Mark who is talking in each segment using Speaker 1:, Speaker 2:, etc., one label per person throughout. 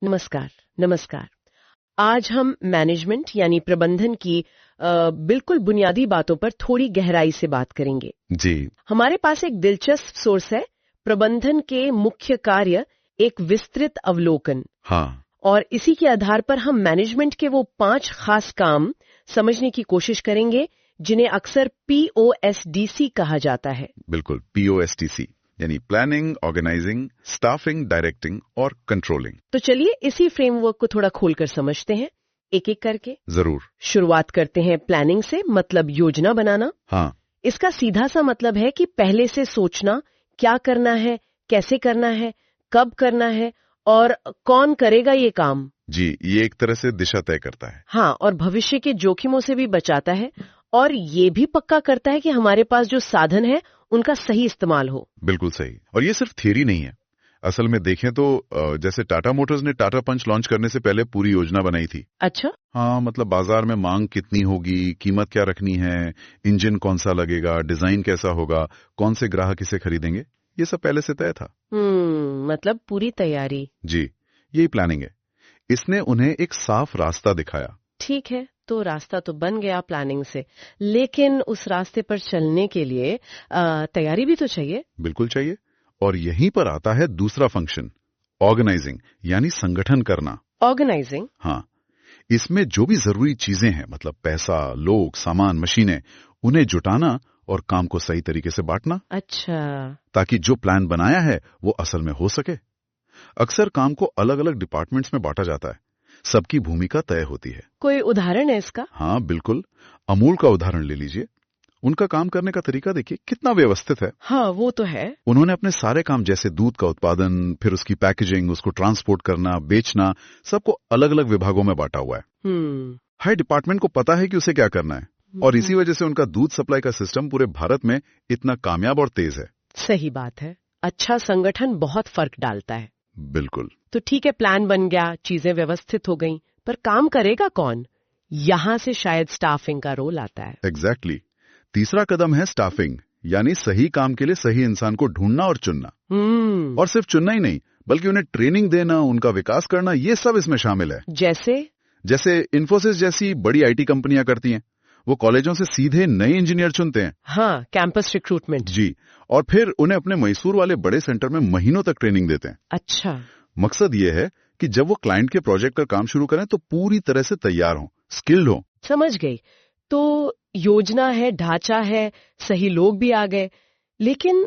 Speaker 1: नमस्कार। नमस्कार। आज हम मैनेजमेंट यानी प्रबंधन की बिल्कुल बुनियादी बातों पर थोड़ी गहराई से बात करेंगे।
Speaker 2: जी।
Speaker 1: हमारे पास एक दिलचस्प सोर्स है, प्रबंधन के मुख्य कार्य, एक विस्तृत अवलोकन।
Speaker 2: हाँ।
Speaker 1: और इसी के आधार पर हम मैनेजमेंट के वो 5 खास काम समझने की कोशिश करेंगे जिन्हें अक्सर POSDC कहा जाता है।
Speaker 2: बिल्कुल, POSTC यानी प्लानिंग, ऑर्गेनाइजिंग, स्टाफिंग, डायरेक्टिंग और कंट्रोलिंग।
Speaker 1: तो चलिए इसी फ्रेमवर्क को थोड़ा खोलकर समझते हैं, एक एक करके।
Speaker 2: जरूर।
Speaker 1: शुरुआत करते हैं प्लानिंग से, मतलब योजना बनाना।
Speaker 2: हाँ।
Speaker 1: इसका सीधा सा मतलब है कि पहले से सोचना, क्या करना है, कैसे करना है, कब करना है और कौन करेगा ये काम।
Speaker 2: जी, ये एक तरह से दिशा तय करता है।
Speaker 1: हाँ, और भविष्य के जोखिमों से भी बचाता है और ये भी पक्का करता है कि हमारे पास जो साधन है उनका सही इस्तेमाल हो।
Speaker 2: बिल्कुल सही। और ये सिर्फ थियरी नहीं है। असल में देखें तो जैसे टाटा मोटर्स ने टाटा पंच लॉन्च करने से पहले पूरी योजना बनाई थी।
Speaker 1: अच्छा।
Speaker 2: हाँ, मतलब बाजार में मांग कितनी होगी, कीमत क्या रखनी है, इंजन कौन सा लगेगा, डिजाइन कैसा होगा, कौन से ग्राहक इसे खरीदेंगे, ये सब पहले से तय था।
Speaker 1: मतलब पूरी तैयारी।
Speaker 2: जी, यही प्लानिंग है। इसने उन्हें एक साफ रास्ता दिखाया।
Speaker 1: ठीक है, तो रास्ता तो बन गया प्लानिंग से, लेकिन उस रास्ते पर चलने के लिए तैयारी भी तो चाहिए।
Speaker 2: बिल्कुल चाहिए। और यहीं पर आता है दूसरा फंक्शन, ऑर्गेनाइजिंग यानी संगठन करना।
Speaker 1: ऑर्गेनाइजिंग।
Speaker 2: हाँ, इसमें जो भी जरूरी चीजें हैं, मतलब पैसा, लोग, सामान, मशीनें, उन्हें जुटाना और काम को सही तरीके से बांटना।
Speaker 1: अच्छा।
Speaker 2: ताकि जो प्लान बनाया है वो असल में हो सके। अक्सर काम को अलग अलग डिपार्टमेंट्स में बांटा जाता है, सबकी भूमिका तय होती है।
Speaker 1: कोई उदाहरण है इसका?
Speaker 2: हाँ बिल्कुल, अमूल का उदाहरण ले लीजिए। उनका काम करने का तरीका देखिए कितना व्यवस्थित है।
Speaker 1: हाँ, वो तो है।
Speaker 2: उन्होंने अपने सारे काम, जैसे दूध का उत्पादन, फिर उसकी पैकेजिंग, उसको ट्रांसपोर्ट करना, बेचना, सबको अलग अलग विभागों में बांटा हुआ है। हर डिपार्टमेंट को पता है कि उसे क्या करना है, और इसी वजह से उनका दूध सप्लाई का सिस्टम पूरे भारत में इतना कामयाब और तेज है।
Speaker 1: सही बात है। अच्छा संगठन बहुत फर्क डालता है।
Speaker 2: बिल्कुल।
Speaker 1: तो ठीक है, प्लान बन गया, चीजें व्यवस्थित हो गईं, पर काम करेगा कौन? यहाँ से शायद स्टाफिंग का रोल आता है।
Speaker 2: एग्जैक्टली। तीसरा कदम है स्टाफिंग, यानी सही काम के लिए सही इंसान को ढूंढना और चुनना। और सिर्फ चुनना ही नहीं, बल्कि उन्हें ट्रेनिंग देना, उनका विकास करना, ये सब इसमें शामिल है।
Speaker 1: जैसे
Speaker 2: इन्फोसिस जैसी बड़ी IT कंपनियां करती हैं। वो कॉलेजों से सीधे नए इंजीनियर चुनते हैं।
Speaker 1: हाँ, कैंपस रिक्रूटमेंट।
Speaker 2: जी, और फिर उन्हें अपने मैसूर वाले बड़े सेंटर में महीनों तक ट्रेनिंग देते हैं।
Speaker 1: अच्छा।
Speaker 2: मकसद ये है कि जब वो क्लाइंट के प्रोजेक्ट का काम शुरू करें तो पूरी तरह से तैयार हों, स्किल्ड हों।
Speaker 1: समझ गई। तो योजना है, ढांचा है, सही लोग भी आ गए, लेकिन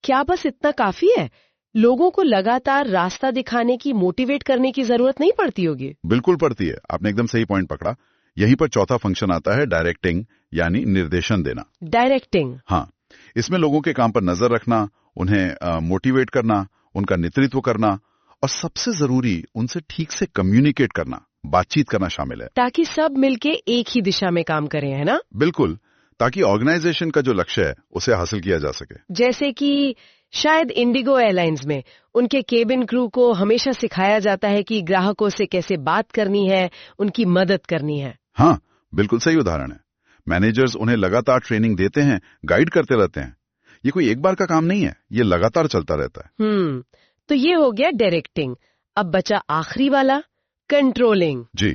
Speaker 1: क्या बस इतना काफी है? लोगों को लगातार रास्ता दिखाने की, मोटिवेट करने की जरूरत नहीं पड़ती होगी?
Speaker 2: बिल्कुल पड़ती है, आपने एकदम सही पॉइंट पकड़ा। यहीं पर चौथा फंक्शन आता है, डायरेक्टिंग यानी निर्देशन देना।
Speaker 1: डायरेक्टिंग।
Speaker 2: हाँ, इसमें लोगों के काम पर नजर रखना, उन्हें मोटिवेट करना, उनका नेतृत्व करना, और सबसे जरूरी उनसे ठीक से कम्युनिकेट करना, बातचीत करना शामिल है।
Speaker 1: ताकि सब मिलके एक ही दिशा में काम करें, है ना?
Speaker 2: बिल्कुल, ताकि ऑर्गेनाइजेशन का जो लक्ष्य है उसे हासिल किया जा सके।
Speaker 1: जैसे कि शायद इंडिगो एयरलाइंस में उनके केबिन क्रू को हमेशा सिखाया जाता है कि ग्राहकों से कैसे बात करनी है, उनकी मदद करनी है।
Speaker 2: हाँ, बिल्कुल सही उदाहरण है। मैनेजर्स उन्हें लगातार ट्रेनिंग देते हैं, गाइड करते रहते हैं। ये कोई एक बार का काम नहीं है, ये लगातार चलता रहता है।
Speaker 1: तो ये हो गया डायरेक्टिंग। अब बचा आखिरी वाला, कंट्रोलिंग।
Speaker 2: जी,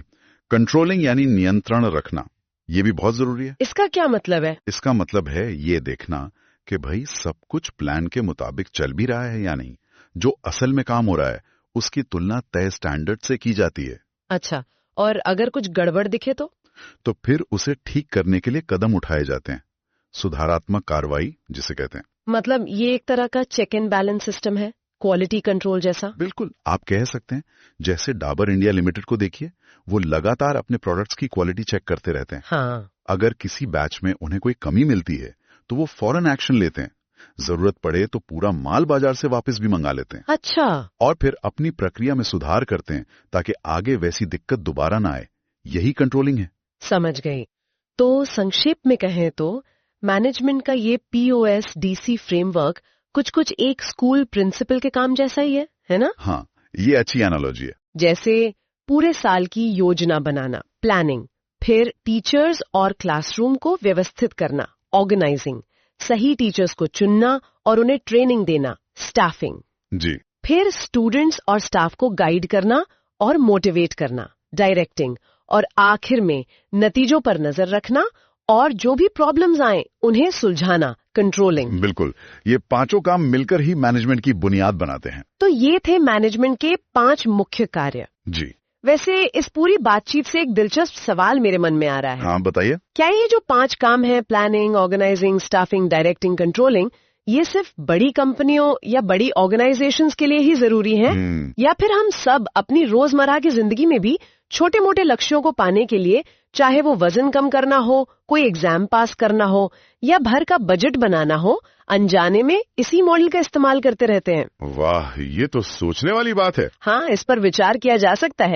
Speaker 2: कंट्रोलिंग यानी नियंत्रण रखना। ये भी बहुत जरूरी है।
Speaker 1: इसका क्या मतलब है?
Speaker 2: इसका मतलब है ये देखना कि भाई सब कुछ प्लान के मुताबिक चल भी रहा है या नहीं। जो असल में काम हो रहा है उसकी तुलना तय स्टैंडर्ड से की जाती है।
Speaker 1: अच्छा, और अगर कुछ गड़बड़ दिखे
Speaker 2: तो फिर उसे ठीक करने के लिए कदम उठाए जाते हैं, सुधारात्मक कार्रवाई जिसे कहते हैं।
Speaker 1: मतलब ये एक तरह का चेक एंड बैलेंस सिस्टम है, क्वालिटी कंट्रोल जैसा?
Speaker 2: बिल्कुल, आप कह सकते हैं। जैसे डाबर इंडिया लिमिटेड को देखिए, वो लगातार अपने प्रोडक्ट्स की क्वालिटी चेक करते रहते हैं।
Speaker 1: हाँ।
Speaker 2: अगर किसी बैच में उन्हें कोई कमी मिलती है तो वो फौरन एक्शन लेते हैं। जरूरत पड़े तो पूरा माल बाजार से वापस भी मंगा लेते हैं।
Speaker 1: अच्छा।
Speaker 2: और फिर अपनी प्रक्रिया में सुधार करते हैं ताकि आगे वैसी दिक्कत दोबारा ना आए। यही कंट्रोलिंग है।
Speaker 1: समझ गई। तो संक्षेप में कहें तो मैनेजमेंट का ये POSDC फ्रेमवर्क कुछ एक स्कूल प्रिंसिपल के काम जैसा ही है ना?
Speaker 2: हाँ, ये अच्छी एनालॉजी है।
Speaker 1: जैसे पूरे साल की योजना बनाना, प्लानिंग, फिर टीचर्स और क्लासरूम को व्यवस्थित करना, ऑर्गेनाइजिंग, सही टीचर्स को चुनना और उन्हें ट्रेनिंग देना, स्टाफिंग,
Speaker 2: जी,
Speaker 1: फिर स्टूडेंट्स और स्टाफ को गाइड करना और मोटिवेट करना, डायरेक्टिंग, और आखिर में नतीजों पर नजर रखना और जो भी प्रॉब्लम्स आए उन्हें सुलझाना, कंट्रोलिंग।
Speaker 2: बिल्कुल, ये पांचों काम मिलकर ही मैनेजमेंट की बुनियाद बनाते हैं।
Speaker 1: तो ये थे मैनेजमेंट के 5 मुख्य कार्य।
Speaker 2: जी।
Speaker 1: वैसे इस पूरी बातचीत से एक दिलचस्प सवाल मेरे मन में आ रहा है।
Speaker 2: हाँ, बताइए।
Speaker 1: क्या ये जो 5 काम है, planning, organising, staffing, directing, controlling, ये सिर्फ बड़ी कंपनियों या बड़ी ऑर्गेनाइजेशंस के लिए ही जरूरी हैं? या फिर हम सब अपनी रोजमर्रा की जिंदगी में भी छोटे मोटे लक्ष्यों को पाने के लिए, चाहे वो वजन कम करना हो, कोई एग्जाम पास करना हो या घर का बजट बनाना हो, अनजाने में इसी मॉडल का इस्तेमाल करते रहते हैं?
Speaker 2: वाह, ये तो सोचने वाली बात है।
Speaker 1: हाँ, इस पर विचार किया जा सकता है।